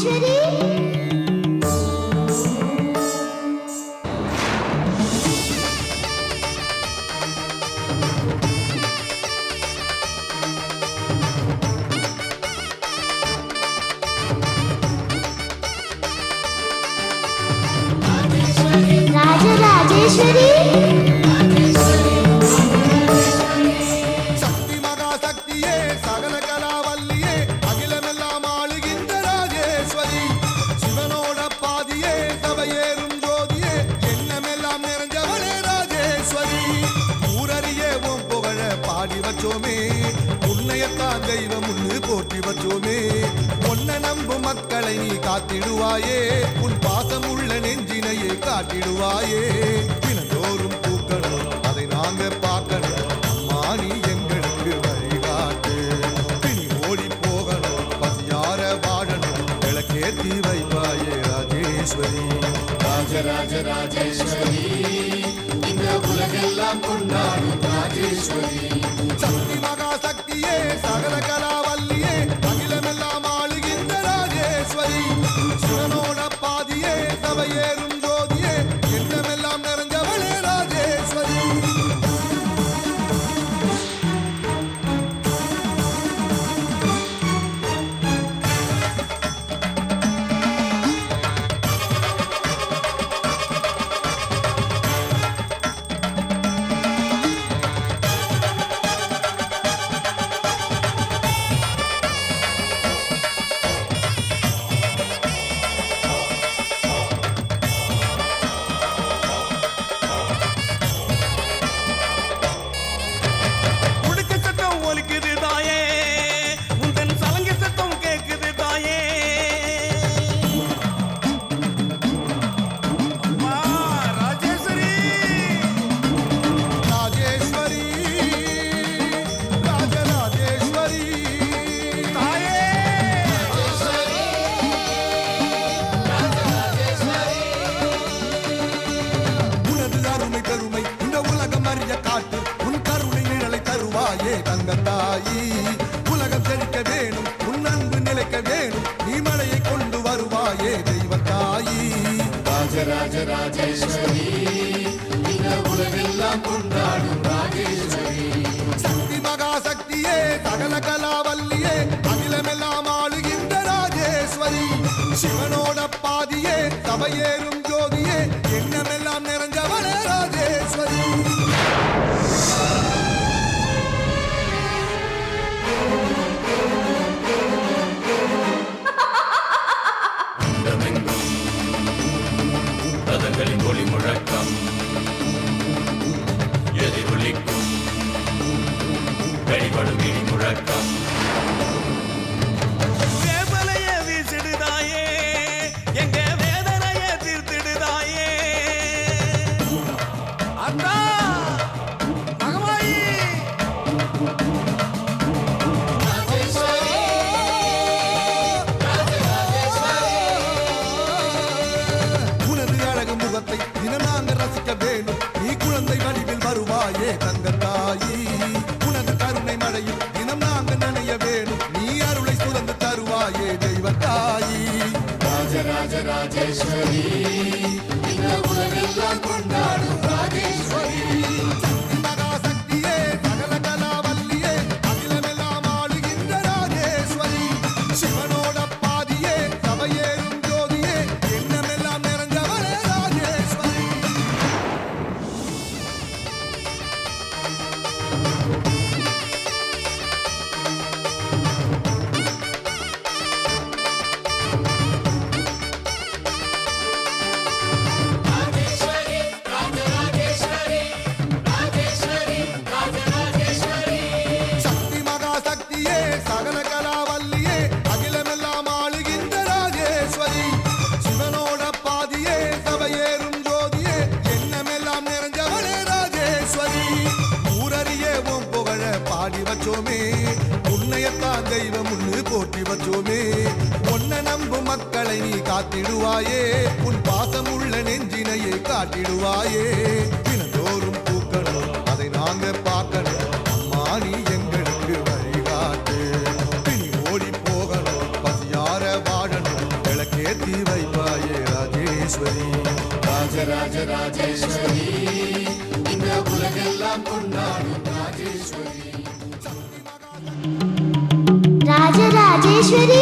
ராஜராஜேஸ்வரி ராஜராஜேஸ்வரி தெய்வம் போற்றி வச்சோமே ஒன்ன நம்பு மக்களை நீ காத்திடுவாயே உன் பாசம் உள்ள நெஞ்சினையே காட்டிடுவாயே தினந்தோறும் பூக்கணும் அதை நாங்க பார்க்கணும் அம்மா நீ எங்களுக்கு வழிகாட்டு பிணி ஓடி போகணும் பசியார வாழணும் விளக்கேத்தி வைப்பாயே ராஜேஸ்வரி ராஜராஜேஸ்வரி இந்த உலகெல்லாம் கொண்டாடும் ராஜேஸ்வரி சக்தி மகா சக்தியே சகல கலாவல்லியே அகிலமெல்லாம் ஆளுகின்ற ராஜேஸ்வரி சிவனோட பாதியே சபையேறும் ஜோதியே எண்ணமெல்லாம் நிறைஞ்சவளே ராஜேஸ்வரி தங்கத்தாயி உலகம் செழிக்க வேணும் உன் அன்பு நிலைக்க வேணும் நீ மழையை கொண்டு வருவாயே தெய்வத்தாயி ராஜராஜேஸ்வரி இந்த உலகெல்லாம் கொண்டாடும் ராஜேஸ்வரி சக்தி மகா சக்தியே சகல கலாவல்லியே அகிலமெல்லாம் ஆளுகின்ற ராஜேஸ்வரி சிவனோட பாதியே சபையேறும் ஜோதியே எண்ணமெல்லாம் நிறைஞ்சவளே ராஜேஸ்வரி ரதங்களின் ஒளி முழக்கம் எதிரொலிக்கும் வெளிப்படும் இடி முழக்கம் வேதனைய வீசிடுதாயே எங்க வேதனைய தீர்த்திடுதாயே அண்ணா மகமாயி தினம் நாங்க ரசிக்க வேணும் நீ குழந்தை வடிவில் வருவாயே தங்கத்தாயி உனது கருணை மழையில் தினம் நாங்க நினைய வேணும் நீ அருளை சுரந்து தருவாயே தெய்வத்தாயி ராஜராஜேஸ்வரி இந்த உலகெல்லாம் கொண்டாடும் ராஜேஸ்வரி சக்தி மகா சக்தியே சகல கலாவல்லியே அகிலமெல்லாம் ஆளுகின்ற ராஜேஸ்வரி சிவனோட பாதியே சபையேறும் ஜோதியே எண்ணமெல்லாம் நிறைஞ்சவளே ராஜேஸ்வரி சக்தி மகா சக்தியே சகல கலாவல்லியே அகிலமெல்லாம் ஆளுகின்ற ராஜேஸ்வரி சிவனோட பாதியே சபையேறும் ஜோதியே எண்ணமெல்லாம் நிறைஞ்சவளே ராஜேஸ்வரி ஊரறியே உன் புகழ பாடி வச்சோமே உன்னையத்தான் தெய்வம் போற்றி வச்சோமே ஒன்ன நம்பு மக்களை நீ காத்திடுவாயே உன் பாசம் உள்ள நெஞ்சினையே காட்டிடுவாயே தினந்தோறும் பூக்கணும் அதை நாங்க பார்க்கணும் அம்மா நீ எங்களுக்கு வழிகாட்டு பிணி ஓடி போகணும் பசியார வாழணும் ராஜேஸ்வரி ராஜராஜ ராஜேஸ்வரி இந்த உலகெல்லாம் கொண்டாடும் ராஜேஸ்வரி ராஜராஜேஸ்வரி